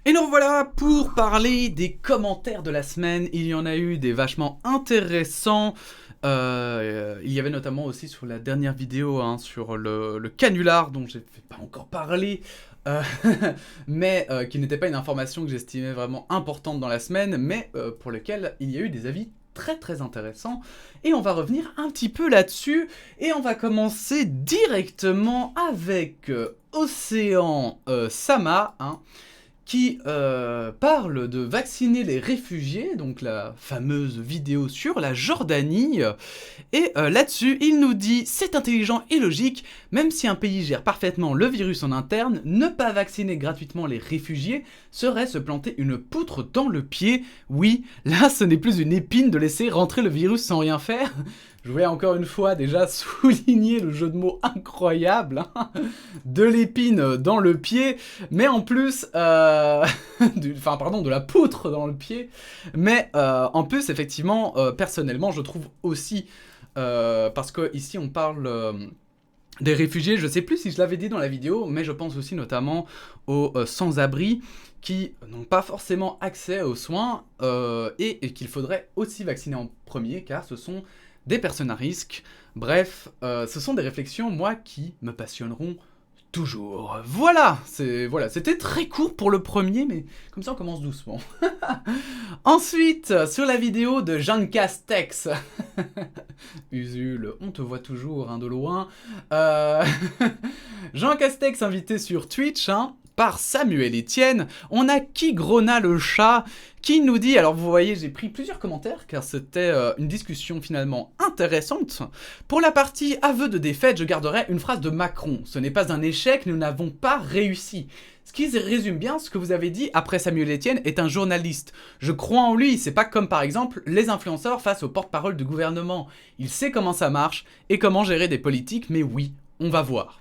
Et nous revoilà pour parler des commentaires de la semaine. Il y en a eu des vachement intéressants. Il y avait notamment aussi sur la dernière vidéo, sur le canular, dont j'ai pas encore parlé, euh, mais qui n'était pas une information que j'estimais vraiment importante dans la semaine, mais pour lequel il y a eu des avis très très intéressants. Et on va revenir un petit peu là-dessus, et on va commencer directement avec Océan Sama, qui parle de vacciner les réfugiés, donc la fameuse vidéo sur la Jordanie. Et là-dessus, il nous dit « C'est intelligent et logique, même si un pays gère parfaitement le virus en interne, ne pas vacciner gratuitement les réfugiés serait se planter une poutre dans le pied. Oui, là, ce n'est plus une épine de laisser rentrer le virus sans rien faire. » Je voulais encore une fois déjà souligner le jeu de mots incroyable, de l'épine dans le pied, mais en plus, de la poutre dans le pied, mais en plus, effectivement, personnellement, je trouve aussi, parce que ici on parle des réfugiés, je sais plus si je l'avais dit dans la vidéo, mais je pense aussi notamment aux sans-abri, qui n'ont pas forcément accès aux soins, et qu'il faudrait aussi vacciner en premier, car ce sont des personnes à risque. Bref, ce sont des réflexions, moi, qui me passionneront toujours. Voilà, c'était très court pour le premier, mais comme ça on commence doucement. Ensuite, sur la vidéo de Jean Castex, Usul, on te voit toujours de loin. Jean Castex invité sur Twitch, par Samuel Etienne, on a Kigrona le chat qui nous dit, alors vous voyez j'ai pris plusieurs commentaires car c'était une discussion finalement intéressante. Pour la partie aveu de défaite, je garderai une phrase de Macron. Ce n'est pas un échec, nous n'avons pas réussi. Ce qui résume bien ce que vous avez dit après Samuel Etienne est un journaliste. Je crois en lui, c'est pas comme par exemple les influenceurs face au porte-parole du gouvernement. Il sait comment ça marche et comment gérer des politiques, mais oui, on va voir.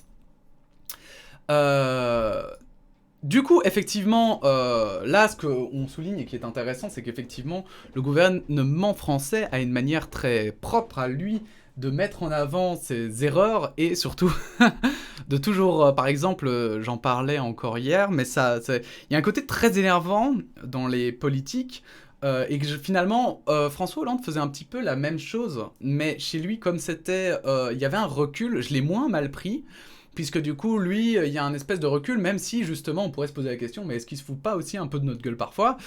Du coup, effectivement, là, ce qu'on souligne et qui est intéressant, c'est qu'effectivement, le gouvernement français a une manière très propre à lui de mettre en avant ses erreurs et surtout de toujours, par exemple, j'en parlais encore hier, mais il y a un côté très énervant dans les politiques. Et que finalement, François Hollande faisait un petit peu la même chose, mais chez lui, comme c'était, il y avait un recul, je l'ai moins mal pris, puisque du coup, lui, il y a un espèce de recul, même si justement, on pourrait se poser la question, mais est-ce qu'il se fout pas aussi un peu de notre gueule parfois?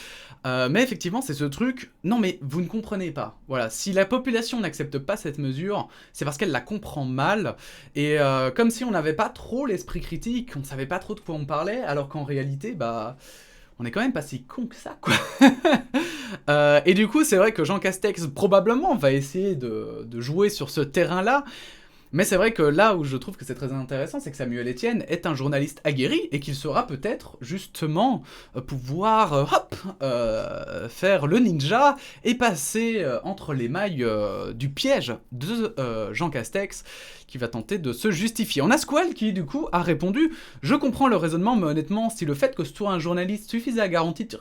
Mais effectivement, c'est ce truc, non mais vous ne comprenez pas. Voilà, si la population n'accepte pas cette mesure, c'est parce qu'elle la comprend mal, et comme si on n'avait pas trop l'esprit critique, on savait pas trop de quoi on parlait, alors qu'en réalité, bah... on est quand même pas si con que ça, quoi. Et du coup, c'est vrai que Jean Castex, probablement, va essayer de jouer sur ce terrain-là, mais c'est vrai que là où je trouve que c'est très intéressant, c'est que Samuel Etienne est un journaliste aguerri et qu'il saura peut-être justement pouvoir faire le ninja et passer entre les mailles du piège de Jean Castex qui va tenter de se justifier. On a Squall qui du coup a répondu « Je comprends le raisonnement, mais honnêtement, si le fait que ce soit un journaliste suffisait à garantir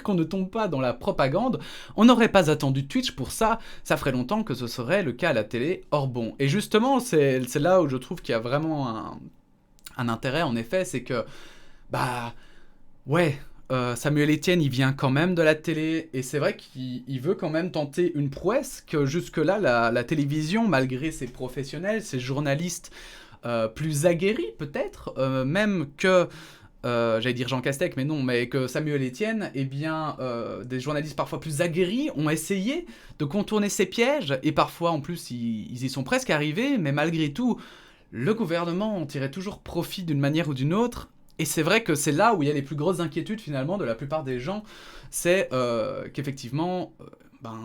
qu'on ne tombe pas dans la propagande, on n'aurait pas attendu Twitch pour ça, ça ferait longtemps que ce serait le cas à la télé. Or bon, et justement, c'est là où je trouve qu'il y a vraiment un intérêt, en effet, c'est que, bah, ouais, Samuel Etienne, il vient quand même de la télé, et c'est vrai qu'il veut quand même tenter une prouesse que jusque-là, la télévision, malgré ses professionnels, ses journalistes plus aguerris peut-être, même que... j'allais dire Jean Castex, mais non, mais que Samuel Etienne, eh bien, des journalistes parfois plus aguerris ont essayé de contourner ces pièges, et parfois, en plus, ils y sont presque arrivés, mais malgré tout, le gouvernement en tirait toujours profit d'une manière ou d'une autre, et c'est vrai que c'est là où il y a les plus grosses inquiétudes, finalement, de la plupart des gens, c'est qu'effectivement...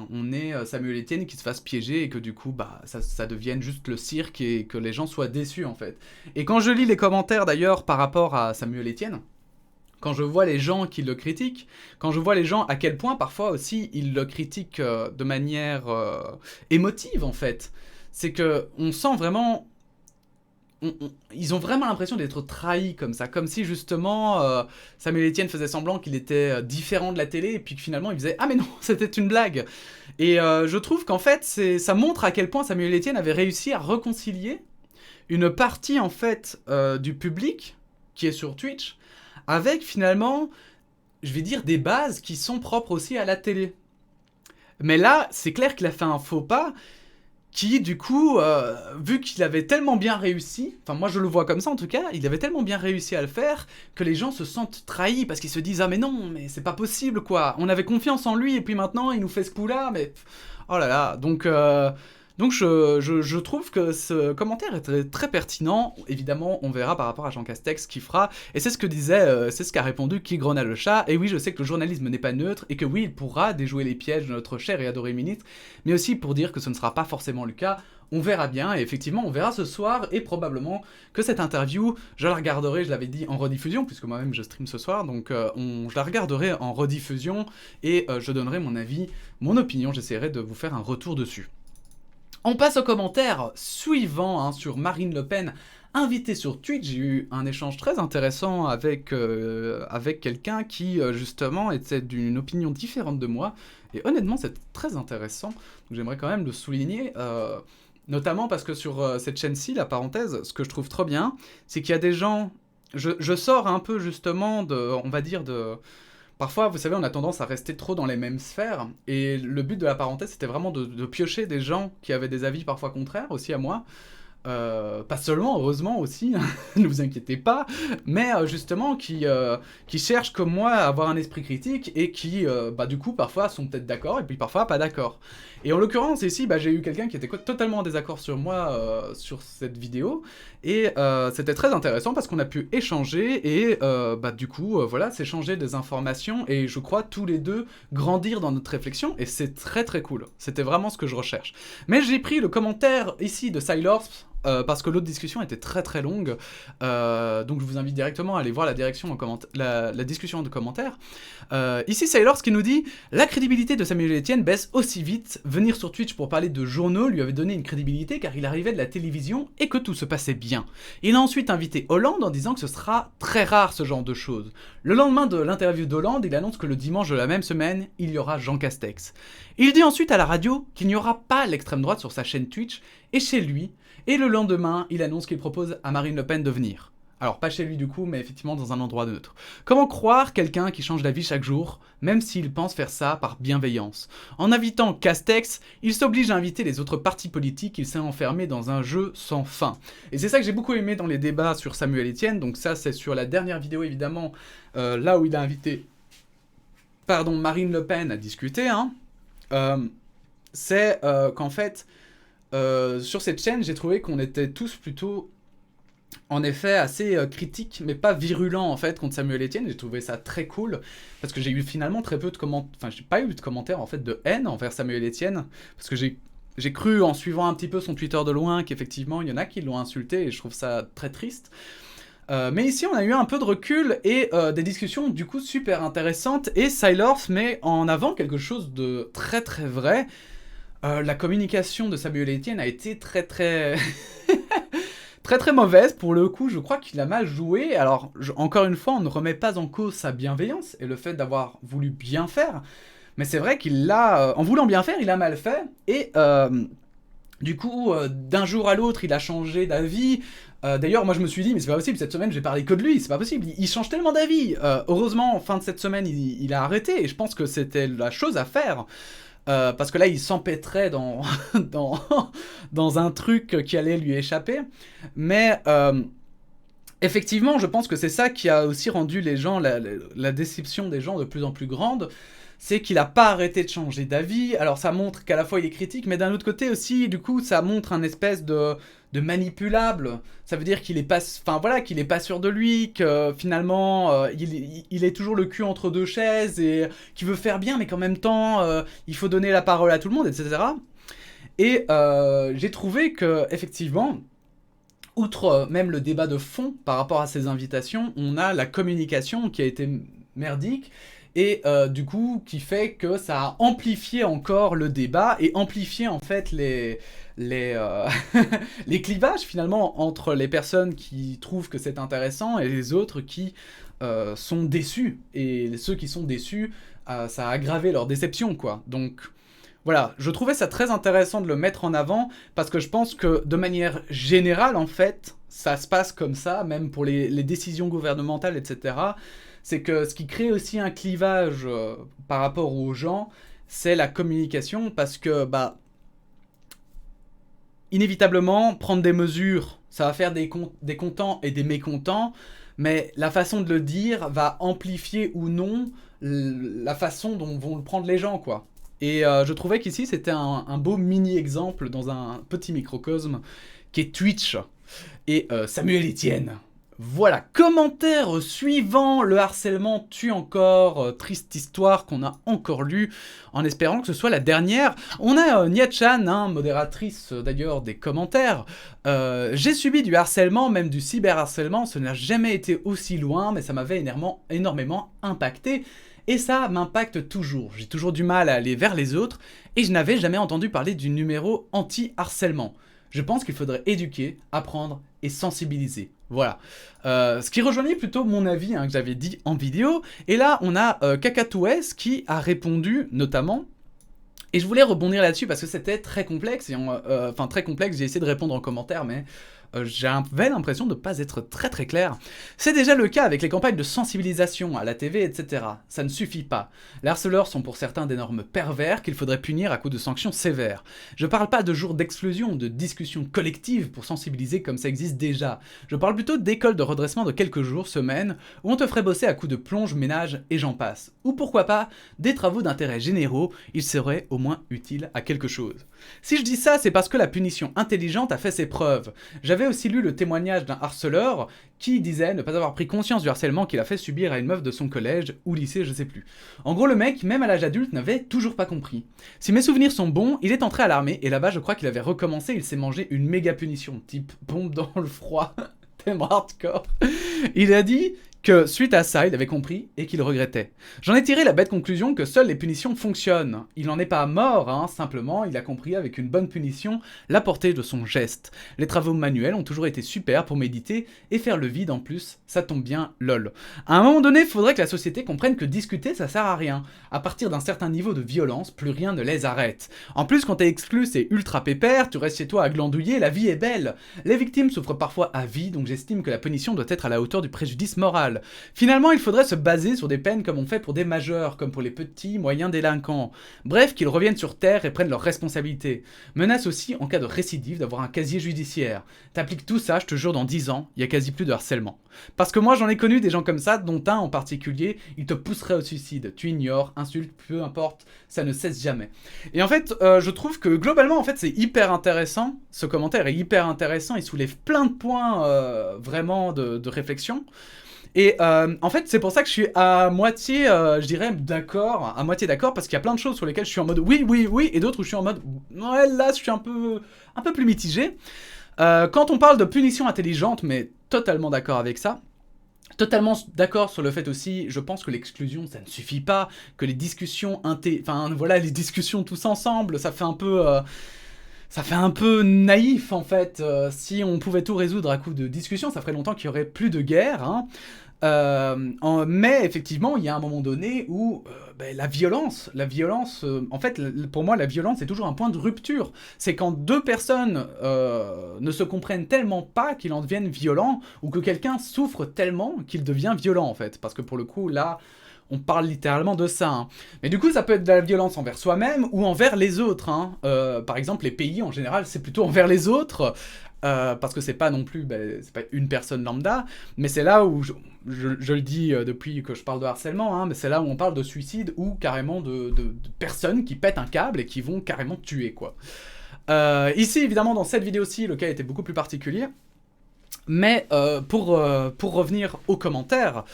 on est Samuel Etienne qui se fasse piéger et que du coup, ça devienne juste le cirque et que les gens soient déçus, en fait. Et quand je lis les commentaires, d'ailleurs, par rapport à Samuel Etienne, quand je vois les gens qui le critiquent, quand je vois les gens à quel point, parfois aussi, ils le critiquent de manière émotive, en fait, c'est que on sent vraiment... ils ont vraiment l'impression d'être trahis comme ça, comme si justement Samuel Etienne faisait semblant qu'il était différent de la télé et puis que finalement il faisait « Ah mais non, c'était une blague !» Et je trouve qu'en fait, ça montre à quel point Samuel Etienne avait réussi à réconcilier une partie en fait du public qui est sur Twitch avec finalement, je vais dire, des bases qui sont propres aussi à la télé. Mais là, c'est clair qu'il a fait un faux pas qui, du coup, vu qu'il avait tellement bien réussi, enfin moi je le vois comme ça en tout cas, il avait tellement bien réussi à le faire que les gens se sentent trahis parce qu'ils se disent ah mais non, mais c'est pas possible quoi, on avait confiance en lui et puis maintenant il nous fait ce coup-là, mais oh là là, donc je trouve que ce commentaire est très, très pertinent. Évidemment, on verra par rapport à Jean Castex ce qu'il fera. Et c'est ce que disait, c'est ce qu'a répondu Qui Grena le chat. Et oui, je sais que le journalisme n'est pas neutre et que oui, il pourra déjouer les pièges de notre cher et adoré ministre, mais aussi pour dire que ce ne sera pas forcément le cas. On verra bien, et effectivement, on verra ce soir, et probablement que cette interview, je la regarderai, je l'avais dit, en rediffusion, puisque moi-même je stream ce soir, donc je la regarderai en rediffusion, et je donnerai mon avis, mon opinion, j'essaierai de vous faire un retour dessus. On passe au commentaire suivant hein, sur Marine Le Pen, invitée sur Twitch. J'ai eu un échange très intéressant avec quelqu'un qui, justement, était d'une opinion différente de moi. Et honnêtement, c'est très intéressant. J'aimerais quand même le souligner, notamment parce que sur cette chaîne-ci, la parenthèse, ce que je trouve trop bien, c'est qu'il y a des gens... Je sors un peu, justement, on va dire, de... Parfois, vous savez, on a tendance à rester trop dans les mêmes sphères, et le but de la parenthèse, c'était vraiment de piocher des gens qui avaient des avis parfois contraires, aussi à moi. Pas seulement, heureusement aussi, ne vous inquiétez pas, mais justement qui cherchent comme moi à avoir un esprit critique et qui, du coup, parfois sont peut-être d'accord et puis parfois pas d'accord. Et en l'occurrence, ici, j'ai eu quelqu'un qui était totalement en désaccord sur moi sur cette vidéo, et c'était très intéressant parce qu'on a pu échanger et du coup, voilà, s'échanger des informations et je crois tous les deux grandir dans notre réflexion, et c'est très très cool. C'était vraiment ce que je recherche. Mais j'ai pris le commentaire ici de Sailors, parce que l'autre discussion était très très longue, donc je vous invite directement à aller voir la discussion de commentaires. Ici Sailors qui nous dit « La crédibilité de Samuel Etienne baisse aussi vite. Venir sur Twitch pour parler de journaux lui avait donné une crédibilité car il arrivait de la télévision et que tout se passait bien. Il a ensuite invité Hollande en disant que ce sera très rare ce genre de choses. Le lendemain de l'interview d'Hollande, il annonce que le dimanche de la même semaine, il y aura Jean Castex. Il dit ensuite à la radio qu'il n'y aura pas l'extrême droite sur sa chaîne Twitch et chez lui, et le lendemain, il annonce qu'il propose à Marine Le Pen de venir. Alors, pas chez lui du coup, mais effectivement dans un endroit neutre. Comment croire quelqu'un qui change d'avis chaque jour, même s'il pense faire ça par bienveillance? En invitant Castex, il s'oblige à inviter les autres partis politiques, il s'est enfermé dans un jeu sans fin. Et c'est ça que j'ai beaucoup aimé dans les débats sur Samuel Etienne, donc ça c'est sur la dernière vidéo évidemment, là où il a invité Marine Le Pen à discuter, hein. C'est qu'en fait... sur cette chaîne, j'ai trouvé qu'on était tous plutôt, en effet, assez critiques, mais pas virulents, en fait, contre Samuel Etienne. J'ai trouvé ça très cool, parce que j'ai eu finalement très peu de commentaires, enfin, j'ai pas eu de commentaires, en fait, de haine envers Samuel Etienne, parce que j'ai cru, en suivant un petit peu son Twitter de loin, qu'effectivement, il y en a qui l'ont insulté, et je trouve ça très triste. Mais ici, on a eu un peu de recul et des discussions, du coup, super intéressantes, et Sailors met en avant quelque chose de très très vrai. La communication de Samuel Etienne a été très très très mauvaise pour le coup. Je crois qu'il a mal joué. Alors encore une fois, on ne remet pas en cause sa bienveillance et le fait d'avoir voulu bien faire, mais c'est vrai qu'il l'a, en voulant bien faire, il a mal fait, et du coup, d'un jour à l'autre, il a changé d'avis. D'ailleurs, moi je me suis dit, mais c'est pas possible, cette semaine j'ai parlé que de lui, c'est pas possible, il change tellement d'avis. Heureusement, en fin de cette semaine, il a arrêté, et je pense que c'était la chose à faire. Parce que là, il s'empêtrait dans, dans un truc qui allait lui échapper. Mais effectivement, je pense que c'est ça qui a aussi rendu les gens, la déception des gens de plus en plus grande. C'est qu'il n'a pas arrêté de changer d'avis. Alors ça montre qu'à la fois il est critique, mais d'un autre côté aussi, du coup, ça montre un espèce de manipulable. Ça veut dire qu'il est pas, enfin voilà, qu'il est pas sûr de lui, que finalement il est toujours le cul entre deux chaises et qu'il veut faire bien, mais qu'en même temps il faut donner la parole à tout le monde, etc. Et j'ai trouvé que effectivement, outre même le débat de fond par rapport à ces invitations, on a la communication qui a été merdique. Et du coup, qui fait que ça a amplifié encore le débat et amplifié en fait les clivages finalement entre les personnes qui trouvent que c'est intéressant et les autres qui sont déçus. Et ceux qui sont déçus, ça a aggravé leur déception, quoi. Donc voilà, je trouvais ça très intéressant de le mettre en avant, parce que je pense que de manière générale, en fait, ça se passe comme ça, même pour les décisions gouvernementales, etc. C'est que ce qui crée aussi un clivage par rapport aux gens, c'est la communication, parce que, bah, inévitablement, prendre des mesures, ça va faire des contents et des mécontents, mais la façon de le dire va amplifier ou non la façon dont vont le prendre les gens, quoi. Et je trouvais qu'ici, c'était un beau mini-exemple dans un petit microcosme qui est Twitch et Samuel Etienne. Voilà, commentaire suivant, le harcèlement tue encore, triste histoire qu'on a encore lue, en espérant que ce soit la dernière. On a Nia-chan, hein, modératrice d'ailleurs des commentaires. J'ai subi du harcèlement, même du cyberharcèlement, ce n'a jamais été aussi loin, mais ça m'avait énormément impacté. Et ça m'impacte toujours, j'ai toujours du mal à aller vers les autres, et je n'avais jamais entendu parler du numéro anti-harcèlement. Je pense qu'il faudrait éduquer, apprendre et sensibiliser. Voilà. Ce qui rejoignait plutôt mon avis, hein, que j'avais dit en vidéo. Et là, on a Kakatouès qui a répondu, notamment. Et je voulais rebondir là-dessus parce que c'était très complexe. Enfin, très complexe, j'ai essayé de répondre en commentaire, mais j'avais l'impression de ne pas être très très clair. C'est déjà le cas avec les campagnes de sensibilisation à la TV, etc. Ça ne suffit pas. Les harceleurs sont pour certains d'énormes pervers qu'il faudrait punir à coups de sanctions sévères. Je parle pas de jours d'exclusion, de discussions collectives pour sensibiliser comme ça existe déjà. Je parle plutôt d'écoles de redressement de quelques jours, semaines, où on te ferait bosser à coups de plonge, ménage et j'en passe. Ou pourquoi pas, des travaux d'intérêt généraux, ils seraient au moins utiles à quelque chose. Si je dis ça, c'est parce que la punition intelligente a fait ses preuves. J'avais aussi lu le témoignage d'un harceleur qui disait ne pas avoir pris conscience du harcèlement qu'il a fait subir à une meuf de son collège ou lycée, je sais plus. En gros, le mec, même à l'âge adulte, n'avait toujours pas compris. Si mes souvenirs sont bons, il est entré à l'armée et là-bas, je crois qu'il avait recommencé, il s'est mangé une méga punition, type bombe dans le froid, tellement hardcore. Il a dit que suite à ça, il avait compris et qu'il regrettait. J'en ai tiré la bête conclusion que seules les punitions fonctionnent. Il n'en est pas mort, hein, simplement il a compris avec une bonne punition la portée de son geste. Les travaux manuels ont toujours été super pour méditer et faire le vide en plus, ça tombe bien, lol. À un moment donné, il faudrait que la société comprenne que discuter ça sert à rien. À partir d'un certain niveau de violence, plus rien ne les arrête. En plus, quand t'es exclu, c'est ultra pépère, tu restes chez toi à glandouiller, la vie est belle. Les victimes souffrent parfois à vie, donc j'estime que la punition doit être à la hauteur du préjudice moral. Finalement, il faudrait se baser sur des peines comme on fait pour des majeurs, comme pour les petits, moyens délinquants. Bref, qu'ils reviennent sur terre et prennent leurs responsabilités. Menace aussi, en cas de récidive, d'avoir un casier judiciaire. T'appliques tout ça, je te jure, dans 10 ans, il y a quasi plus de harcèlement. Parce que moi, j'en ai connu des gens comme ça, dont un en particulier, il te pousserait au suicide. Tu ignores, insultes, peu importe, ça ne cesse jamais. Et en fait, je trouve que globalement, en fait, c'est hyper intéressant. Ce commentaire est hyper intéressant, il soulève plein de points vraiment de réflexion. Et en fait, c'est pour ça que je suis à moitié, je dirais, d'accord, à moitié d'accord, parce qu'il y a plein de choses sur lesquelles je suis en mode oui, oui, oui, et d'autres où je suis en mode ouais, là, je suis un peu plus mitigé. Quand on parle de punition intelligente, mais totalement d'accord avec ça. Totalement d'accord sur le fait aussi, je pense que l'exclusion, ça ne suffit pas, que les discussions, enfin voilà, les discussions tous ensemble, ça fait un peu naïf en fait. Si on pouvait tout résoudre à coup de discussion, ça ferait longtemps qu'il y aurait plus de guerre. Hein. Mais effectivement, il y a un moment donné où la violence, en fait, pour moi, la violence est toujours un point de rupture. C'est quand deux personnes ne se comprennent tellement pas qu'ils en deviennent violents, ou que quelqu'un souffre tellement qu'il devient violent, en fait. Parce que pour le coup, là, on parle littéralement de ça. Hein. Mais du coup, ça peut être de la violence envers soi-même ou envers les autres. Hein. Par exemple, les pays, en général, c'est plutôt envers les autres. Parce que c'est pas non plus c'est pas une personne lambda, mais c'est là où je le dis depuis que je parle de harcèlement, hein, mais c'est là où on parle de suicide ou carrément de personnes qui pètent un câble et qui vont carrément te tuer, quoi. Ici, évidemment, dans cette vidéo-ci, le cas était beaucoup plus particulier, mais pour revenir aux commentaires,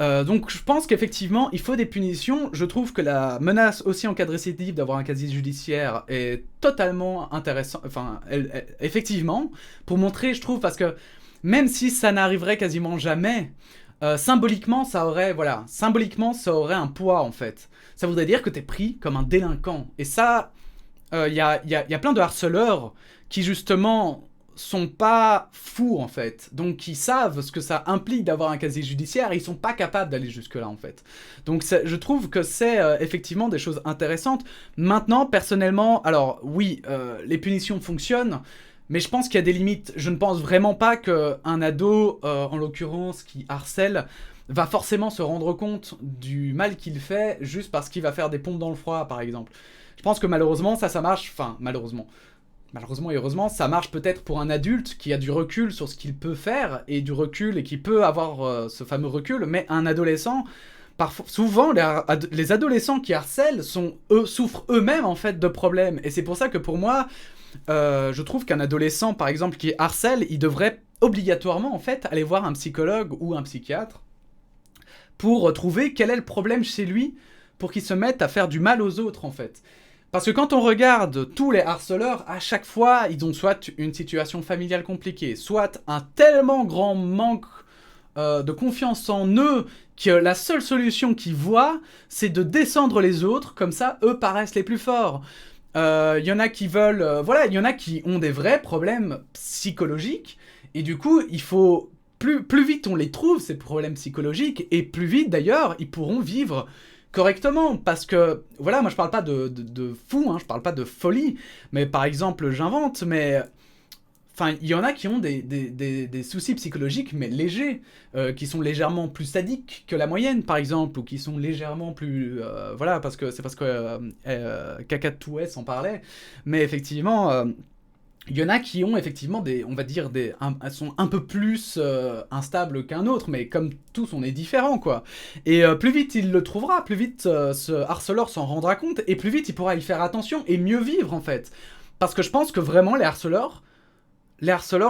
donc je pense qu'effectivement, il faut des punitions. Je trouve que la menace aussi en cas de récidive d'avoir un casier judiciaire est totalement intéressant. Enfin, effectivement, pour montrer, je trouve, parce que même si ça n'arriverait quasiment jamais, symboliquement, ça aurait un poids, en fait. Ça voudrait dire que t'es pris comme un délinquant. Et ça, y a plein de harceleurs qui, justement, sont pas fous en fait, donc ils savent ce que ça implique d'avoir un casier judiciaire et ils sont pas capables d'aller jusque là en fait. Donc je trouve que c'est effectivement des choses intéressantes. Maintenant personnellement, alors oui, les punitions fonctionnent, mais je pense qu'il y a des limites. Je ne pense vraiment pas qu'un ado, en l'occurrence qui harcèle, va forcément se rendre compte du mal qu'il fait juste parce qu'il va faire des pompes dans le froid par exemple. Je pense que malheureusement ça marche, enfin malheureusement et heureusement, ça marche peut-être pour un adulte qui a du recul sur ce qu'il peut faire, et du recul, et qui peut avoir ce fameux recul, mais un adolescent, souvent, les adolescents qui harcèlent souffrent eux-mêmes, en fait, de problèmes. Et c'est pour ça que, pour moi, je trouve qu'un adolescent, par exemple, qui harcèle, il devrait obligatoirement, en fait, aller voir un psychologue ou un psychiatre pour trouver quel est le problème chez lui, pour qu'il se mette à faire du mal aux autres, en fait. Parce que quand on regarde tous les harceleurs, à chaque fois, ils ont soit une situation familiale compliquée, soit un tellement grand manque de confiance en eux que la seule solution qu'ils voient, c'est de descendre les autres, comme ça, eux paraissent les plus forts. Il y en a qui veulent... voilà, il y en a qui ont des vrais problèmes psychologiques, et du coup, il faut... Plus vite on les trouve, ces problèmes psychologiques, et plus vite, d'ailleurs, ils pourront vivre correctement, parce que, voilà, moi je parle pas de fou, hein, je parle pas de folie, mais par exemple, j'invente, mais... Enfin, il y en a qui ont des soucis psychologiques, mais légers, qui sont légèrement plus sadiques que la moyenne, par exemple, ou qui sont légèrement plus... voilà, parce que Cacatouès en parlait, mais effectivement... il y en a qui ont effectivement on va dire, sont un peu plus instables qu'un autre, mais comme tous, on est différents, quoi. Et plus vite il le trouvera, plus vite ce harceleur s'en rendra compte, et plus vite il pourra y faire attention et mieux vivre, en fait. Parce que je pense que vraiment, les harceleurs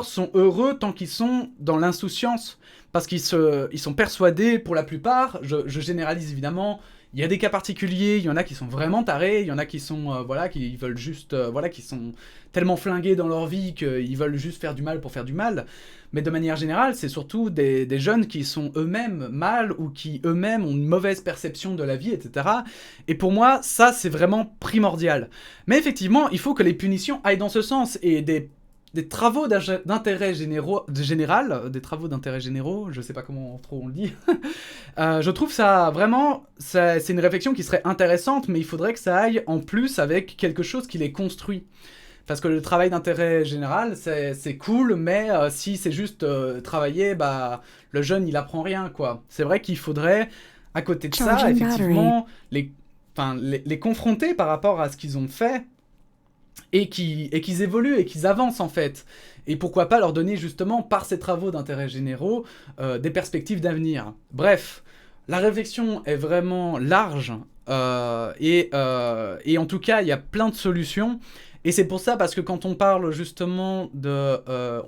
sont heureux tant qu'ils sont dans l'insouciance. Parce qu'ils sont persuadés, pour la plupart, je généralise évidemment, il y a des cas particuliers, il y en a qui sont vraiment tarés, il y en a qui sont, voilà, qui veulent juste, voilà, qui sont tellement flingués dans leur vie qu'ils veulent juste faire du mal pour faire du mal. Mais de manière générale, c'est surtout des jeunes qui sont eux-mêmes mal, ou qui eux-mêmes ont une mauvaise perception de la vie, etc. Et pour moi, ça, c'est vraiment primordial. Mais effectivement, il faut que les punitions aillent dans ce sens, et des travaux d'intérêt général, des travaux d'intérêt généraux, je sais pas comment trop on le dit. Je trouve ça vraiment, c'est une réflexion qui serait intéressante, mais il faudrait que ça aille en plus avec quelque chose qui les construit. Parce que le travail d'intérêt général, c'est cool, mais si c'est juste travailler, bah, le jeune, il apprend rien, quoi. C'est vrai qu'il faudrait, à côté de ça, effectivement, les confronter par rapport à ce qu'ils ont fait, et qu'ils évoluent et qu'ils avancent, en fait. Et pourquoi pas leur donner, justement, par ces travaux d'intérêt généraux, des perspectives d'avenir. Bref, la réflexion est vraiment large, et en tout cas, il y a plein de solutions. Et c'est pour ça, parce que quand on parle justement de...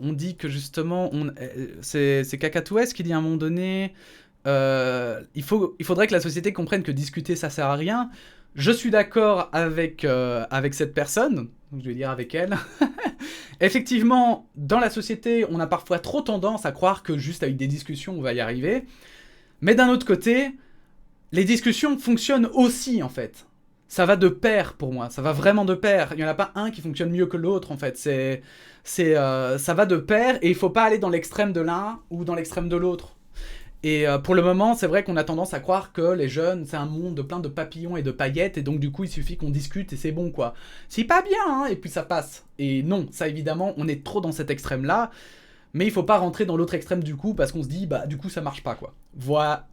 on dit que justement... c'est Cacatouès qui dit à un moment donné... il faudrait que la société comprenne que discuter, ça sert à rien. Je suis d'accord avec cette personne, donc je vais dire avec elle. Effectivement, dans la société, on a parfois trop tendance à croire que juste avec des discussions, on va y arriver. Mais d'un autre côté, les discussions fonctionnent aussi, en fait. Ça va de pair, pour moi. Ça va vraiment de pair. Il n'y en a pas un qui fonctionne mieux que l'autre, en fait. Ça va de pair, et il ne faut pas aller dans l'extrême de l'un ou dans l'extrême de l'autre. Et pour le moment, c'est vrai qu'on a tendance à croire que les jeunes, c'est un monde plein de papillons et de paillettes, et donc du coup, il suffit qu'on discute et c'est bon, quoi. C'est pas bien, hein, et puis ça passe. Et non, ça évidemment, on est trop dans cet extrême-là, mais il faut pas rentrer dans l'autre extrême du coup, parce qu'on se dit, bah du coup, ça marche pas, quoi. Voilà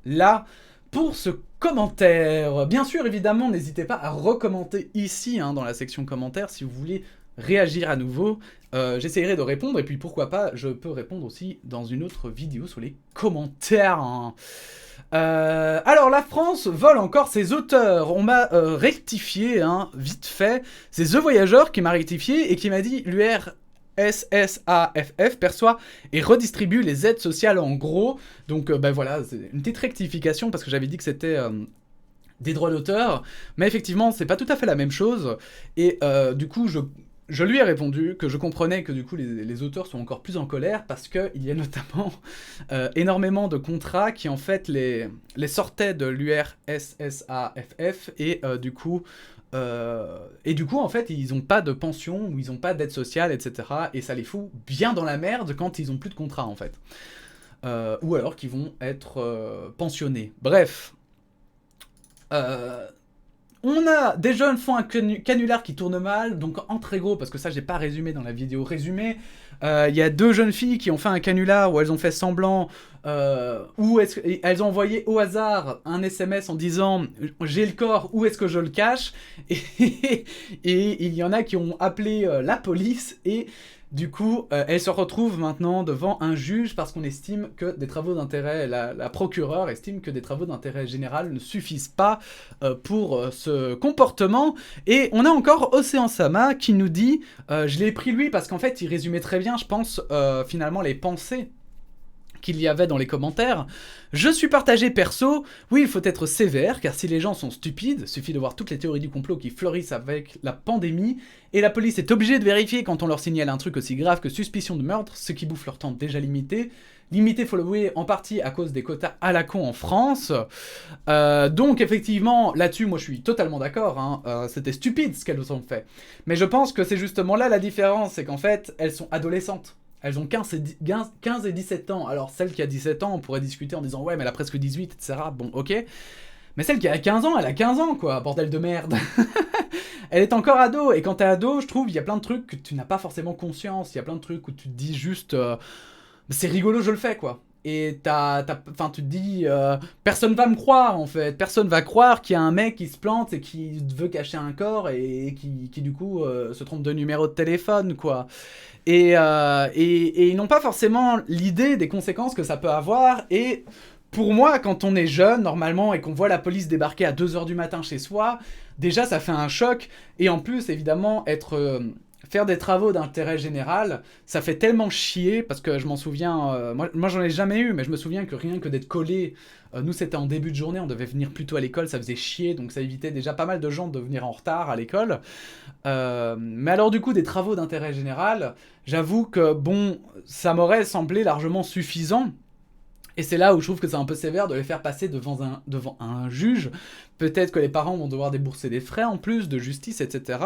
pour ce commentaire. Bien sûr, évidemment, n'hésitez pas à recommenter ici, hein, dans la section commentaires, si vous voulez réagir à nouveau. J'essaierai de répondre, et puis pourquoi pas, je peux répondre aussi dans une autre vidéo sur les commentaires. Hein. Alors, la France vole encore ses auteurs. On m'a rectifié, hein, vite fait. C'est The Voyageur qui m'a rectifié et qui m'a dit l'URSSAFF perçoit et redistribue les aides sociales en gros. Donc, ben voilà, c'est une petite rectification parce que j'avais dit que c'était... des droits d'auteur, mais effectivement, c'est pas tout à fait la même chose, et du coup, je lui ai répondu que je comprenais que du coup les auteurs sont encore plus en colère parce qu'il y a notamment énormément de contrats qui en fait les sortaient de l'URSSAFF et du coup Et du coup, en fait, ils ont pas de pension ou ils ont pas d'aide sociale, etc. Et ça les fout bien dans la merde quand ils ont plus de contrat, en fait. Ou alors qu'ils vont être pensionnés. Bref. On a des jeunes font un canular qui tourne mal, donc en très gros, parce que ça j'ai pas résumé dans la vidéo résumée, il y a 2 jeunes filles qui ont fait un canular où elles ont fait semblant, où elles ont envoyé au hasard un SMS en disant j'ai le corps, où est-ce que je le cache, et il y en a qui ont appelé la police, et du coup, elle se retrouve maintenant devant un juge parce qu'on estime que des travaux d'intérêt, la procureure estime que des travaux d'intérêt général ne suffisent pas pour ce comportement. Et on a encore Océan Sama qui nous dit, je l'ai pris lui parce qu'en fait il résumait très bien, je pense, finalement les pensées qu'il y avait dans les commentaires. Je suis partagé perso, oui il faut être sévère car si les gens sont stupides, suffit de voir toutes les théories du complot qui fleurissent avec la pandémie, et la police est obligée de vérifier quand on leur signale un truc aussi grave que suspicion de meurtre, ce qui bouffe leur temps déjà limité. Limité, faut l'avouer, en partie à cause des quotas à la con en France. Donc effectivement, là-dessus, moi je suis totalement d'accord, hein. C'était stupide ce qu'elles ont fait. Mais je pense que c'est justement là la différence, c'est qu'en fait, elles sont adolescentes. Elles ont 15 et 17 ans. Alors celle qui a 17 ans, on pourrait discuter en disant « Ouais, mais elle a presque 18, etc. » Bon, ok. Mais celle qui a 15 ans, elle a 15 ans, quoi, bordel de merde. Elle est encore ado, et quand t'es ado, je trouve, il y a plein de trucs que tu n'as pas forcément conscience. Il y a plein de trucs où tu te dis juste c'est rigolo, je le fais, quoi. Et enfin, tu te dis, personne va me croire, en fait. Personne va croire qu'il y a un mec qui se plante et qui veut cacher un corps et qui du coup, se trompe de numéro de téléphone, quoi. Et ils n'ont pas forcément l'idée des conséquences que ça peut avoir. Et pour moi, quand on est jeune, normalement, et qu'on voit la police débarquer à 2 h du matin chez soi, déjà, ça fait un choc. Et en plus, évidemment, faire des travaux d'intérêt général, ça fait tellement chier, parce que je m'en souviens, moi j'en ai jamais eu, mais je me souviens que rien que d'être collé, nous c'était en début de journée, on devait venir plus tôt à l'école, ça faisait chier, donc ça évitait déjà pas mal de gens de venir en retard à l'école. Mais alors du coup, des travaux d'intérêt général, j'avoue que bon, ça m'aurait semblé largement suffisant. Et c'est là où je trouve que c'est un peu sévère de les faire passer devant un juge. Peut-être que les parents vont devoir débourser des frais en plus, de justice, etc.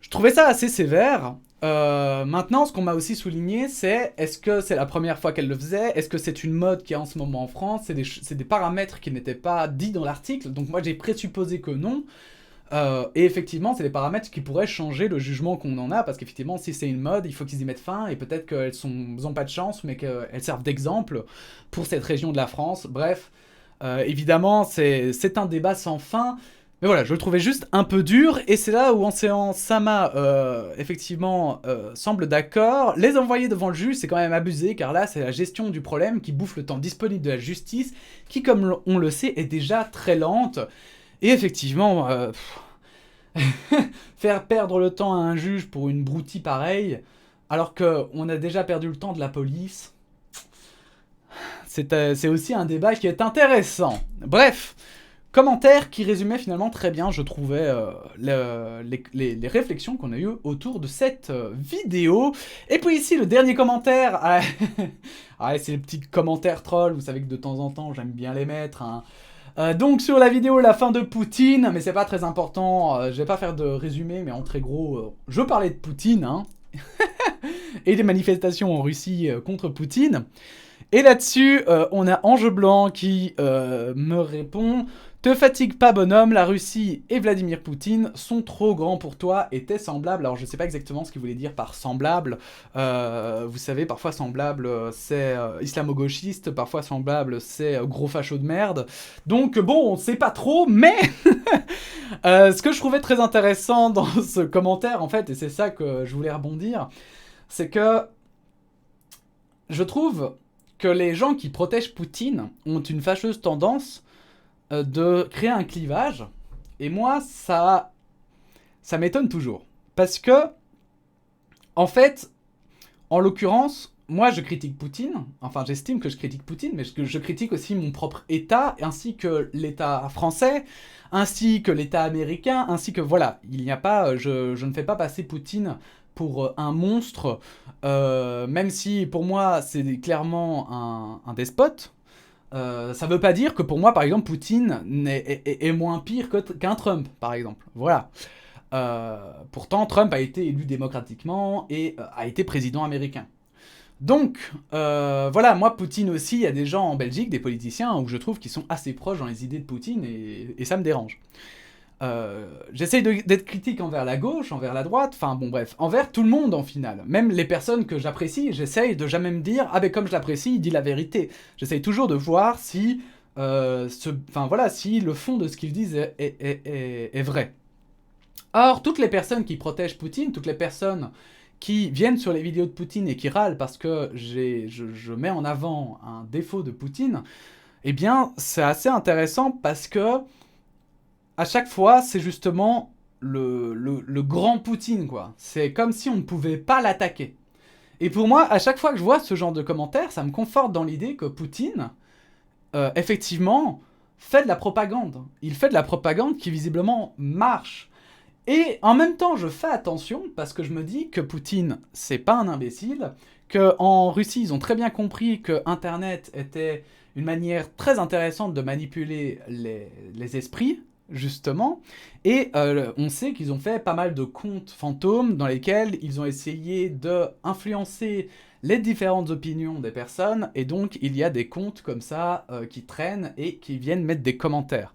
Je trouvais ça assez sévère. Maintenant, ce qu'on m'a aussi souligné, c'est est-ce que c'est la première fois qu'elle le faisait? Est-ce que c'est une mode qui est en ce moment en France? C'est des paramètres qui n'étaient pas dits dans l'article, donc moi j'ai présupposé que non. Et effectivement, c'est des paramètres qui pourraient changer le jugement qu'on en a, parce qu'effectivement, si c'est une mode, il faut qu'ils y mettent fin, et peut-être qu'elles n'ont pas de chance, mais qu'elles servent d'exemple pour cette région de la France. Bref, évidemment, c'est un débat sans fin. Mais voilà, je le trouvais juste un peu dur, et c'est là où Océan Sama, effectivement, semble d'accord. Les envoyer devant le juge, c'est quand même abusé, car là, c'est la gestion du problème qui bouffe le temps disponible de la justice, qui, comme on le sait, est déjà très lente. Et effectivement, faire perdre le temps à un juge pour une broutille pareille, alors qu'on a déjà perdu le temps de la police, c'est aussi un débat qui est intéressant. Bref. Commentaire qui résumait finalement très bien, je trouvais, les réflexions qu'on a eues autour de cette vidéo. Et puis ici, le dernier commentaire. Ah, c'est les petits commentaires trolls, vous savez que de temps en temps, j'aime bien les mettre. Hein. Donc sur la vidéo, la fin de Poutine, mais c'est pas très important, je vais pas faire de résumé, mais en très gros, je parlais de Poutine, hein, et des manifestations en Russie contre Poutine. Et là-dessus, on a Ange Blanc qui me répond « Te fatigue pas bonhomme, la Russie et Vladimir Poutine sont trop grands pour toi et t'es semblable. » Alors je sais pas exactement ce qu'il voulait dire par semblable. Vous savez, parfois semblable c'est islamo-gauchiste, parfois semblable c'est gros facho de merde. Donc bon, on sait pas trop, mais ce que je trouvais très intéressant dans ce commentaire, en fait, et c'est ça que je voulais rebondir, c'est que je trouve que les gens qui protègent Poutine ont une fâcheuse tendance de créer un clivage. Et moi, ça m'étonne toujours. Parce que, en fait, en l'occurrence, moi je critique Poutine. Enfin, j'estime que je critique Poutine, mais je critique aussi mon propre État, ainsi que l'État français, ainsi que l'État américain, ainsi que, voilà, il n'y a pas, je ne fais pas passer Poutine pour un monstre, même si pour moi c'est clairement un despote, Ça veut pas dire que pour moi, par exemple, Poutine est moins pire qu'un Trump, par exemple. Voilà. Pourtant, Trump a été élu démocratiquement et a été président américain. Donc, voilà, moi, Poutine aussi, il y a des gens en Belgique, des politiciens, où je trouve qu'ils sont assez proches dans les idées de Poutine, et ça me dérange. J'essaye d'être critique envers la gauche, envers la droite, enfin bon bref, envers tout le monde en final. Même les personnes que j'apprécie, j'essaye de jamais me dire « Ah ben comme je l'apprécie, il dit la vérité ». J'essaye toujours de voir si, voilà, si le fond de ce qu'ils disent est vrai. Or, toutes les personnes qui protègent Poutine, toutes les personnes qui viennent sur les vidéos de Poutine et qui râlent parce que je mets en avant un défaut de Poutine, eh bien, c'est assez intéressant parce que à chaque fois, c'est justement le grand Poutine, quoi. C'est comme si on ne pouvait pas l'attaquer. Et pour moi, à chaque fois que je vois ce genre de commentaires, ça me conforte dans l'idée que Poutine, effectivement, fait de la propagande. Il fait de la propagande qui visiblement marche. Et en même temps, je fais attention parce que je me dis que Poutine, c'est pas un imbécile, qu'en Russie, ils ont très bien compris que Internet était une manière très intéressante de manipuler les esprits, justement, et on sait qu'ils ont fait pas mal de comptes fantômes dans lesquels ils ont essayé d'influencer les différentes opinions des personnes, et donc il y a des comptes comme ça qui traînent et qui viennent mettre des commentaires.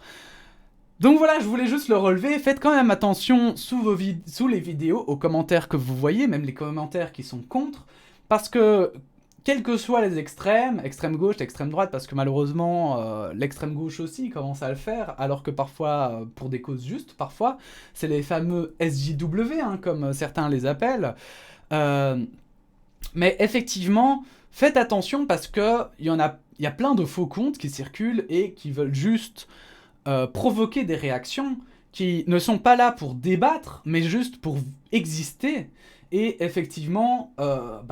Donc voilà, je voulais juste le relever. Faites quand même attention sous les vidéos aux commentaires que vous voyez, même les commentaires qui sont contre, parce que quels que soient les extrêmes, extrême gauche, extrême droite, parce que malheureusement l'extrême gauche aussi commence à le faire, alors que parfois, pour des causes justes, parfois, c'est les fameux SJW, hein, comme certains les appellent. Mais effectivement, faites attention parce que il y a plein de faux comptes qui circulent et qui veulent juste provoquer des réactions qui ne sont pas là pour débattre, mais juste pour exister. Et effectivement,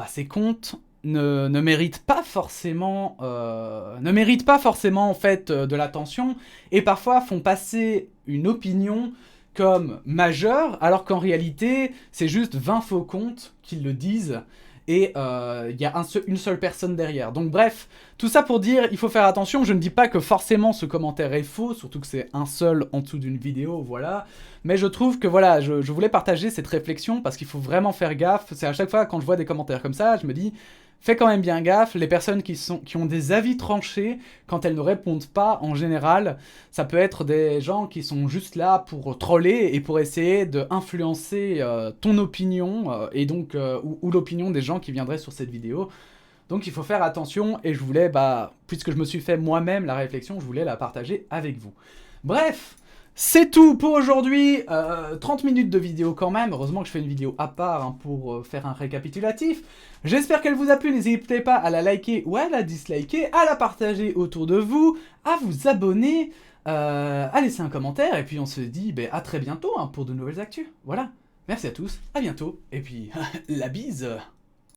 ces comptes ne méritent pas forcément, en fait de l'attention, et parfois font passer une opinion comme majeure, alors qu'en réalité, c'est juste 20 faux comptes qui le disent, et il y a une seule personne derrière. Donc bref, tout ça pour dire, il faut faire attention, je ne dis pas que forcément ce commentaire est faux, surtout que c'est un seul en dessous d'une vidéo, voilà. Mais je trouve que voilà, je voulais partager cette réflexion parce qu'il faut vraiment faire gaffe. C'est à chaque fois quand je vois des commentaires comme ça, je me dis, fais quand même bien gaffe, les personnes qui ont des avis tranchés, quand elles ne répondent pas, en général, ça peut être des gens qui sont juste là pour troller et pour essayer d'influencer ton opinion, et donc, ou l'opinion des gens qui viendraient sur cette vidéo. Donc il faut faire attention, et je voulais, puisque je me suis fait moi-même la réflexion, je voulais la partager avec vous. Bref, c'est tout pour aujourd'hui, 30 minutes de vidéo quand même, heureusement que je fais une vidéo à part hein, pour faire un récapitulatif. J'espère qu'elle vous a plu, n'hésitez pas à la liker ou à la disliker, à la partager autour de vous, à vous abonner, à laisser un commentaire, et puis on se dit à très bientôt hein, pour de nouvelles actus. Voilà, merci à tous, à bientôt, et puis la bise.